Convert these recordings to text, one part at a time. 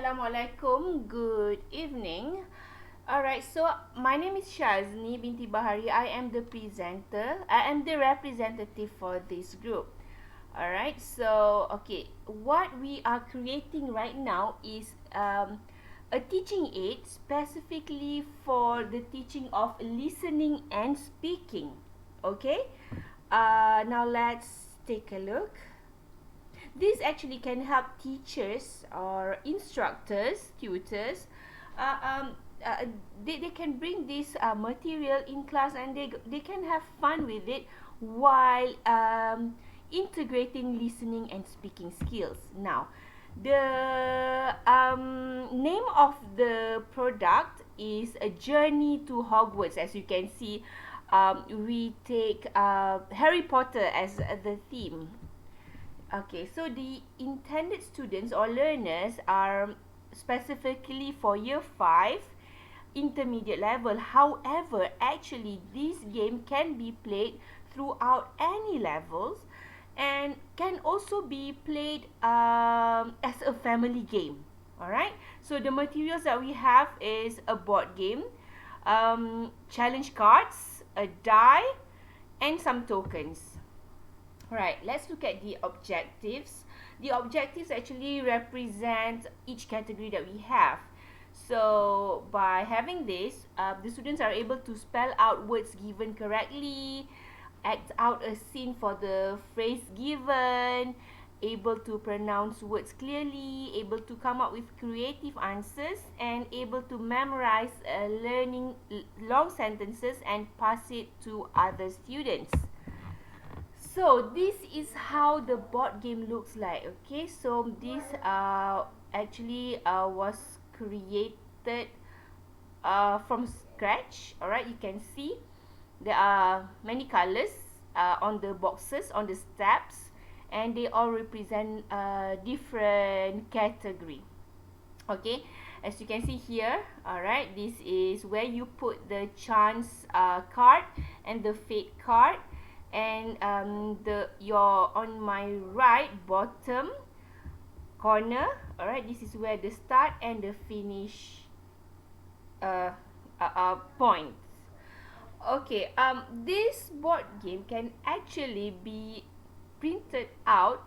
Assalamualaikum. Good evening. Alright, so my name is Shazni binti Bahari. I am the presenter. I am the representative for this group. Alright, so what we are creating right now is a teaching aid specifically for the teaching of listening and speaking. Okay, now let's take a look. This actually can help teachers or instructors, tutors. Uh, um, uh, they can bring this material in class and they can have fun with it while integrating listening and speaking skills. Now, the name of the product is A Journey to Hogwarts. As you can see, we take Harry Potter as the theme. Okay, so the intended students or learners are specifically for year 5 intermediate level. However, actually this game can be played throughout any levels and can also be played as a family game. Alright, so the materials that we have is a board game, challenge cards, a die, and some tokens. Alright, let's look at the objectives. The objectives actually represent each category that we have. So, by having this, the students are able to spell out words given correctly, act out a scene for the phrase given, able to pronounce words clearly, able to come up with creative answers, and able to memorize learning long sentences and pass it to other students. So this is how the board game looks like. Okay, so this actually was created from scratch. Alright, you can see there are many colors on the boxes, on the steps, and they all represent different category. Okay, as you can see here, alright, this is where you put the chance card and the fate card. And your on my right bottom corner, alright, this is where the start and the finish points. Okay, this board game can actually be printed out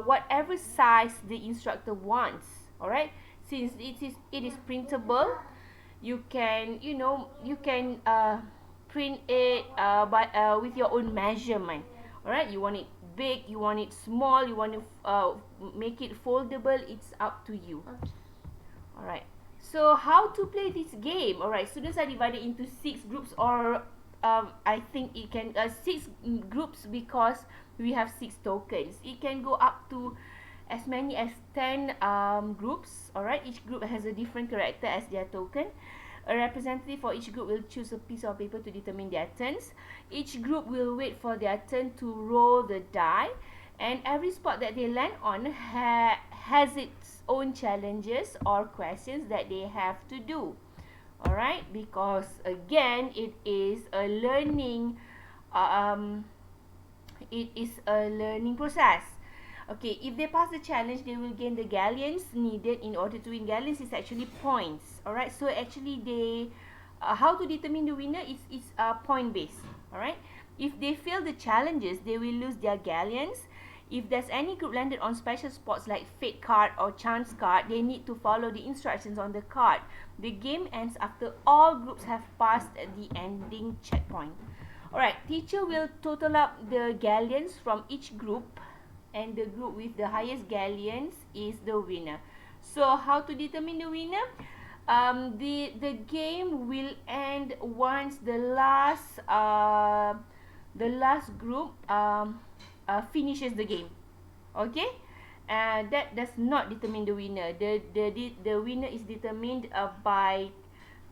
whatever size the instructor wants. Alright, since it is printable, you can print it with your own measurement. Alright, you want it big, you want it small, you want to make it foldable, it's up to you. Okay. Alright, so how to play this game? Alright, students are divided into 6 groups, or I think it can 6 groups because we have 6 tokens. It can go up to as many as 10 groups. Alright, each group has a different character as their token. A representative for each group will choose a piece of paper to determine their turns. Each group will wait for their turn to roll the die, and every spot that they land on has its own challenges or questions that they have to do. Alright, because again, it is a learning process. Okay, if they pass the challenge, they will gain the galleons needed in order to win. Galleons is actually points. Alright, so actually they how to determine the winner is point based. Alright, if they fail the challenges, they will lose their galleons. If there's any group landed on special spots like fate card or chance card, they need to follow the instructions on the card. The game ends after all groups have passed the ending checkpoint. Alright, teacher will total up the galleons from each group, and the group with the highest galleons is the winner. So how to determine the winner? The game will end once the last group finishes the game. Okay, that does not determine the winner. The winner is determined by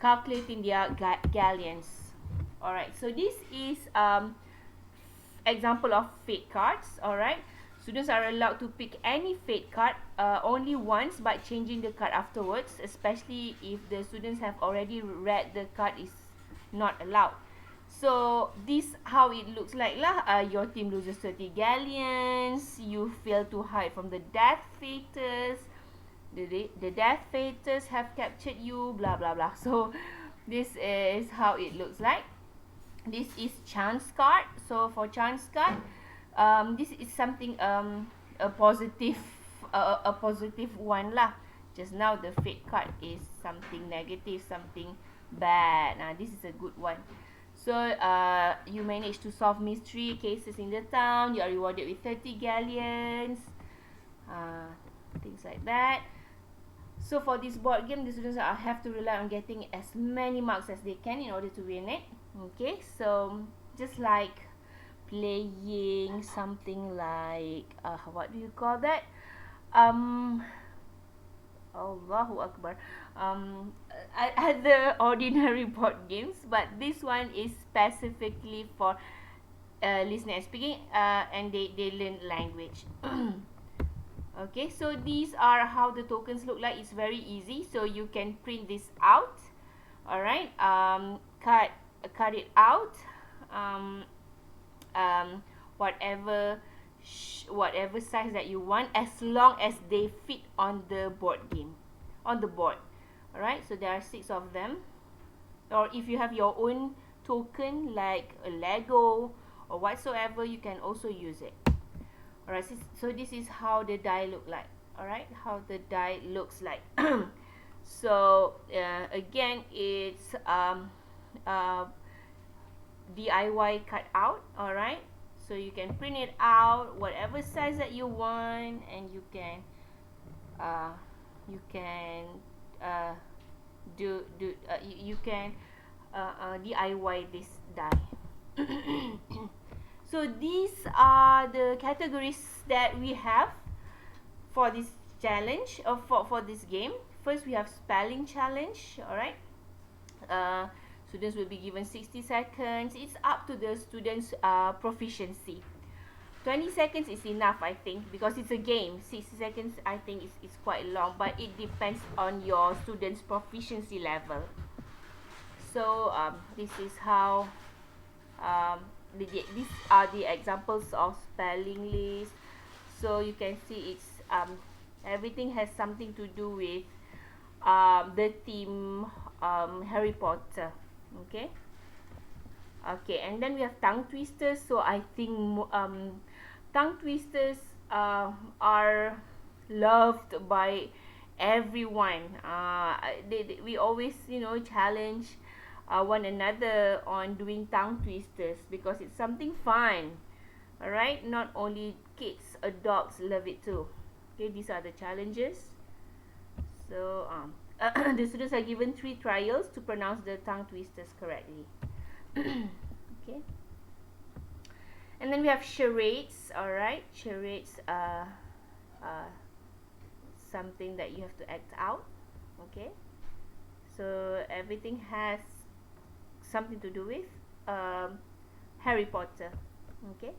calculating their galleons. Alright, so this is example of fate cards. Alright, students are allowed to pick any fate card only once, but changing the card afterwards, especially if the students have already read the card, is not allowed. So this how it looks like lah. Your team loses 30 galleons. You fail to hide from the death fates. the Death Fates have captured you, blah blah blah. So this is how it looks like. This is chance card. So for chance card, this is something a positive a positive one lah. Just now the fate card is something negative, something bad. Nah, this is a good one. So you manage to solve mystery cases in the town. You are rewarded with 30 galleons. Things like that. So for this board game, the students have to rely on getting as many marks as they can in order to win it. Okay, so just like playing something like what do you call that? Allahu Akbar. Other ordinary board games, but this one is specifically for listening and speaking, and they learn language. Okay, so these are how the tokens look like. It's very easy, so you can print this out. Alright, cut it out. Whatever size that you want, as long as they fit on the board game, on the board. Alright, so there are 6 of them. Or if you have your own token like a Lego or whatsoever, you can also use it. Alright, so this is how the die look like. Alright, how the die looks like. So again, it's DIY cut out. Alright, so you can print it out whatever size that you want, and you can DIY this die. So these are the categories that we have for this challenge, or for this game. First, we have spelling challenge. Alright, students will be given 60 seconds. It's up to the students' proficiency. 20 seconds is enough, I think, because it's a game. 60 seconds, I think, is quite long, but it depends on your students' proficiency level. So this is how these are the examples of spelling list. So you can see it's everything has something to do with the theme Harry Potter. Okay, and then we have tongue twisters. So I think tongue twisters are loved by everyone. We always, challenge one another on doing tongue twisters because it's something fun. Alright, not only kids, adults love it too. Okay, these are the challenges. So the students are given 3 trials to pronounce the tongue twisters correctly. Okay, and then we have charades. Alright, charades are something that you have to act out. Okay, so everything has something to do with Harry Potter. Okay,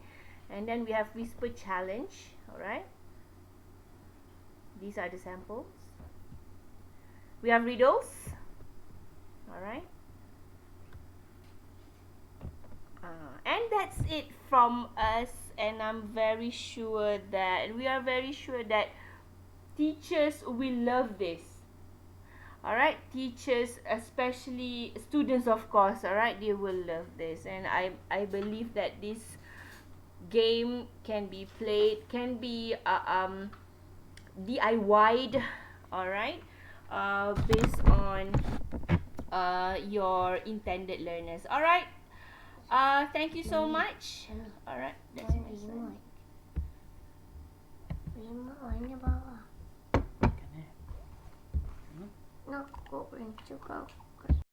and then we have whisper challenge. Alright, these are the samples. We have riddles. Alright, and that's it from us, and we are very sure that teachers will love this. Alright, teachers, especially students, of course, alright, they will love this. And I believe that this game can be played, can be DIY'd, alright, based on your intended learners. Alright, thank you so much. Alright, that's my son. Ini bawah. Nak kok benci kau.